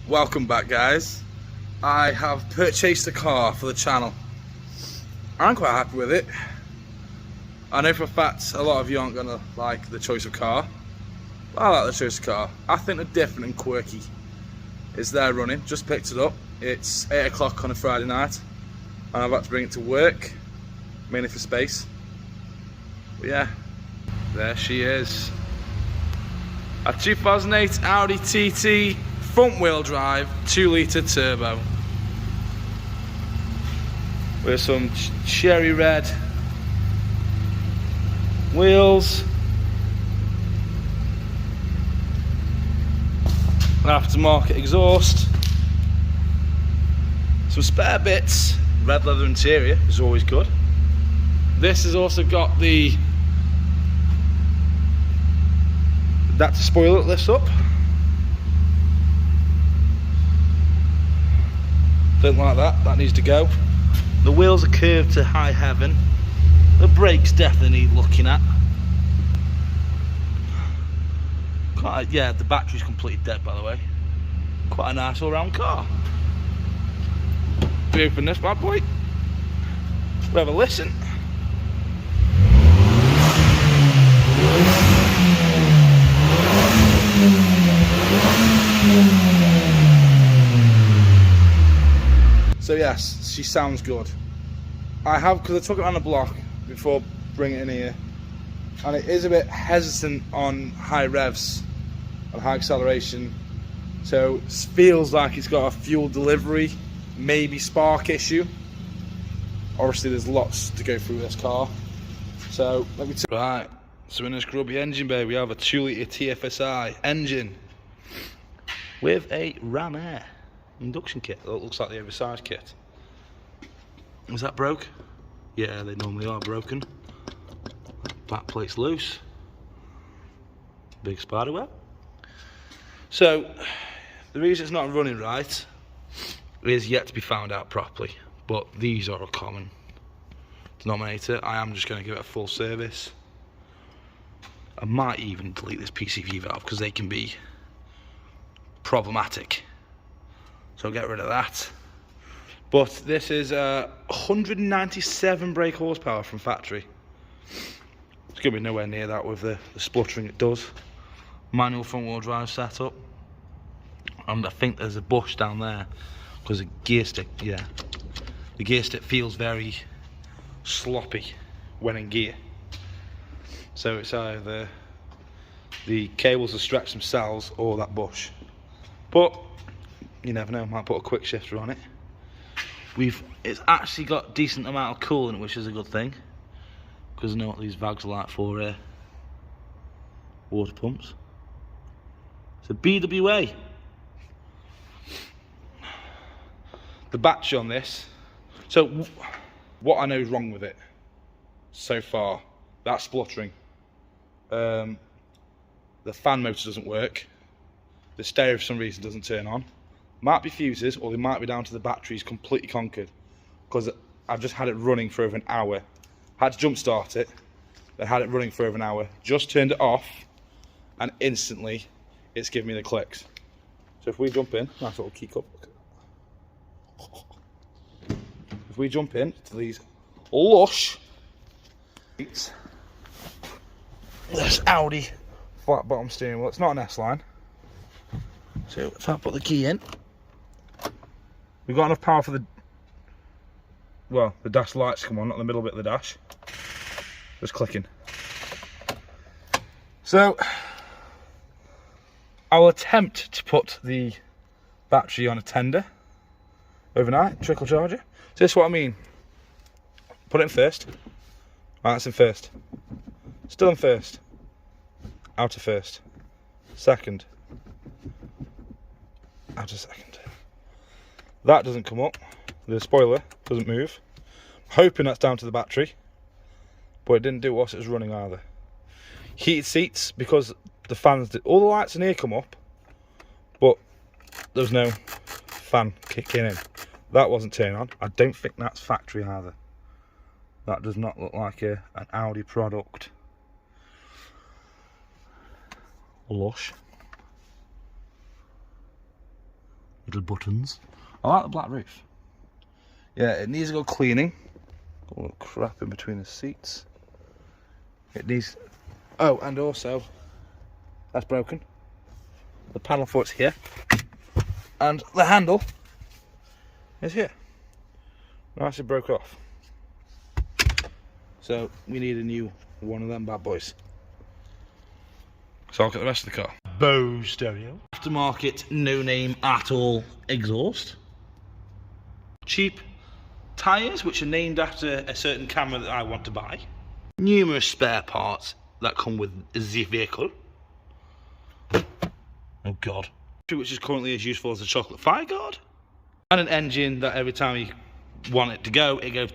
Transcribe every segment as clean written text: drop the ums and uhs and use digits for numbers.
Welcome back, guys. I have purchased a car for the channel. I'm quite happy with it. I know for a fact a lot of you aren't going to like the choice of car. I like the choice of car. I think they're different and quirky. It's there running, just picked it up. It's 8 o'clock on a Friday night and I've had to bring it to work, mainly for space. But yeah, there she is. A 2008 Audi TT front wheel drive 2-litre turbo with some cherry red wheels, aftermarket exhaust, some spare bits, red leather interior is always good. This has also got the adapter spoiler that lifts up. Don't like that, that needs to go. The wheels are curved to high heaven. The brakes definitely need looking at. Yeah, the battery's completely dead, by the way. Quite a nice all-round car. We open this bad boy. We have a listen. So yes, she sounds good. I have, because I took it on the block before bringing it in here, and it is a bit hesitant on high revs and high acceleration, so it feels like it's got a fuel delivery, maybe spark issue. Obviously there's lots to go through this car, so let me right, so in this grubby engine bay we have a 2-litre TFSI engine with a Ram Air induction kit. That looks like the oversized kit. Is that broke? Yeah, they normally are broken. Back plate's loose. Big spider web. So the reason it's not running right is yet to be found out properly, but these are a common denominator. I am just going to give it a full service. I might even delete this PCV valve because they can be problematic. So I'll get rid of that. But this is 197 brake horsepower from factory. It's going to be nowhere near that with the spluttering it does. Manual front wheel drive setup. And I think there's a bush down there because the gear stick, yeah. The gear stick feels very sloppy when in gear. So it's either the cables are stretched themselves or that bush. But you never know, might put a quick shifter on it. It's actually got decent amount of coolant, which is a good thing, because I know what these vags are like for water pumps. It's a BWA. The battery on this, so what I know is wrong with it so far, that's spluttering. The fan motor doesn't work. The stereo for some reason doesn't turn on. Might be fuses, or they might be down to the batteries completely conquered, because I've just had it running for over an hour. Had to jump start it, then had it running for over an hour, just turned it off, and instantly it's giving me the clicks. So if we jump in, nice little key cup. If we jump in to these lush seats, this Audi flat bottom steering wheel, it's not an S-line. So if I put the key in, we've got enough power for the dash lights come on, not the middle bit of the dash. Just clicking. So I'll attempt to put the battery on a tender overnight, trickle charger. So this is what I mean. Put it in first. Right, that's in first. Still in first. Out of first. Second. Out of second. That doesn't come up. The spoiler doesn't move. Hoping that's down to the battery, but it didn't do it whilst it was running either. Heated seats, because the fans did. All the lights in here come up, but there's no fan kicking in. That wasn't turning on. I don't think that's factory either. That does not look like an Audi product. Lush. little buttons. I like the black roof. Yeah, it needs a good cleaning. Got a little crap in between the seats. It needs... Oh, and also, that's broken. The panel for it's here. And the handle is here. Nicely broke off. So we need a new one of them bad boys. So I'll get the rest of the car. Bose stereo. Aftermarket, no name at all exhaust. Cheap tyres, which are named after a certain camera that I want to buy. Numerous spare parts that come with the vehicle. Oh God. Which is currently as useful as a chocolate fire guard. And an engine that every time you want it to go, it goes.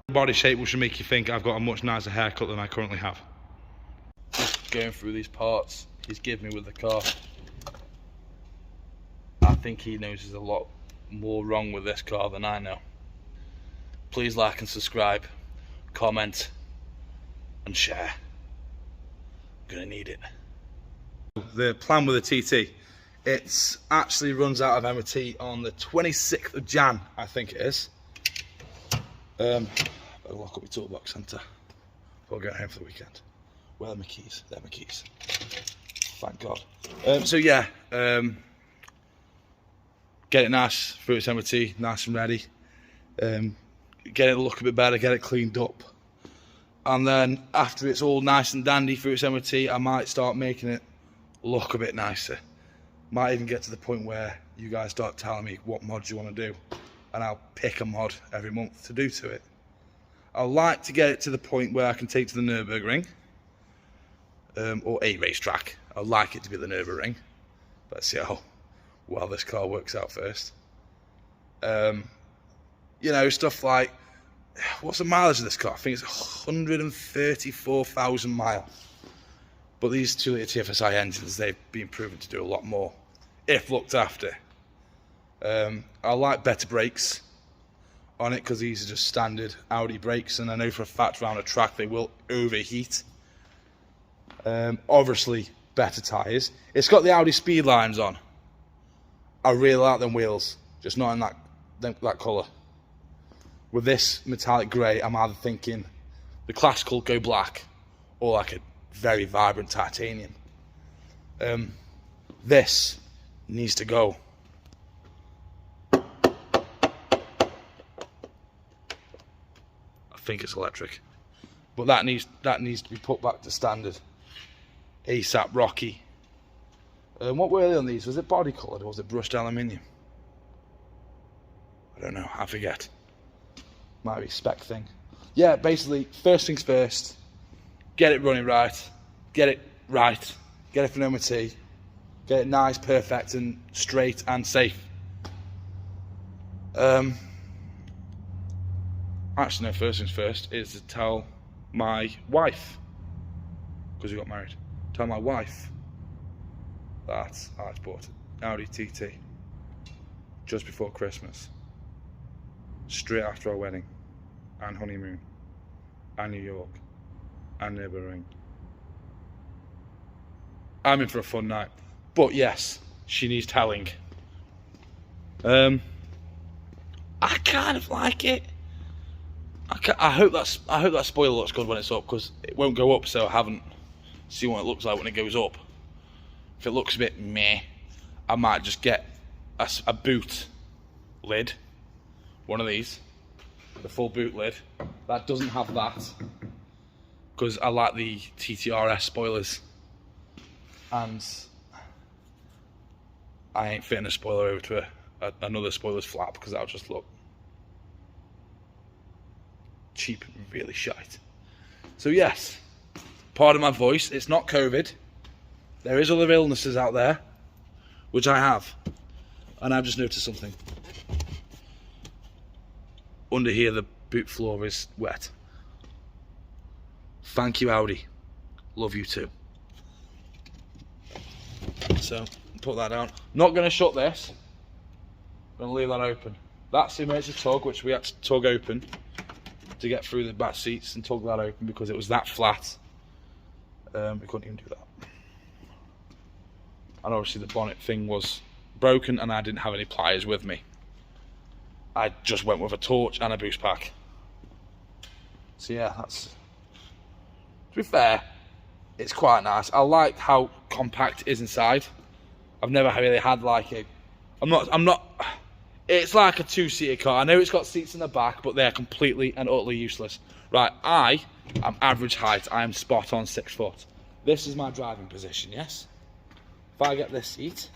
Body shape which will make you think I've got a much nicer haircut than I currently have. Just going through these parts he's given me with the car. I think he knows there's a lot more wrong with this car than I know. Please like and subscribe, comment and share. I'm gonna need it. The plan with the TT, it actually runs out of MOT on the 26th of Jan, I think it is. Better lock up my toolbox centre before going home for the weekend. Where are my keys? They're my keys. Thank God. So yeah, get it nice through its MOT, nice and ready. Get it to look a bit better, get it cleaned up. And then after it's all nice and dandy through its MOT, I might start making it look a bit nicer. Might even get to the point where you guys start telling me what mods you want to do, and I'll pick a mod every month to do to it. I'd like to get it to the point where I can take to the Nürburgring, or a racetrack. I'd like it to be the Nürburgring. Let's see how well this car works out first. You know, stuff like, what's the mileage of this car? I think it's 134,000 miles. But these 2-litre TFSI engines, they've been proven to do a lot more, if looked after. I like better brakes on it, because these are just standard Audi brakes, and I know for a fact around a track they will overheat. Obviously, better tyres. It's got the Audi speed lines on. I really like them wheels, just not in that colour. With this metallic grey, I'm either thinking the classical go black, or like a very vibrant titanium. This needs to go. I think it's electric, but that needs to be put back to standard. ASAP Rocky. What were they on these? Was it body coloured or was it brushed aluminium? I don't know, I forget. Might be a spec thing. Yeah, basically, first things first, get it running right, get it for an MOT, get it nice, perfect and straight and safe. Actually no, first things first is to tell my wife, because we got married, tell my wife that I bought an Audi TT just before Christmas, straight after our wedding and honeymoon and New York and Nürburgring. I'm in for a fun night, but yes, she needs telling. I kind of like it. I hope that spoiler looks good when it's up, because it won't go up, so I haven't seen what it looks like when it goes up. If it looks a bit meh, I might just get a boot lid, one of these, the full boot lid. That doesn't have that, because I like the TTRS spoilers, and I ain't fitting a spoiler over to another spoiler's flap, because that'll just look cheap and really shite. So yes, pardon my voice, it's not COVID. There is other illnesses out there, which I have, and I've just noticed something. Under here the boot floor is wet. Thank you, Audi. Love you too. So put that down. Not going to shut this. I'm going to leave that open. That's the emergency tug, which we had to tug open to get through the back seats and tug that open because it was that flat. We couldn't even do that. And obviously the bonnet thing was broken and I didn't have any pliers with me. I just went with a torch and a boost pack. So yeah, that's, to be fair, it's quite nice. I like how compact it is inside. I've never really had like a, I'm not, it's like a two-seater car. I know it's got seats in the back, but they're completely and utterly useless. Right, I am average height. I am spot on 6 foot. This is my driving position, yes? If I get this seat,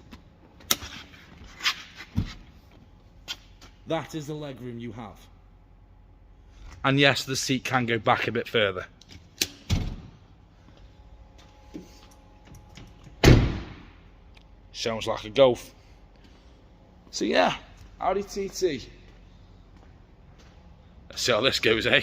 that is the legroom you have. And yes, the seat can go back a bit further. Sounds like a Golf. So yeah, Audi TT. Let's see how this goes, eh?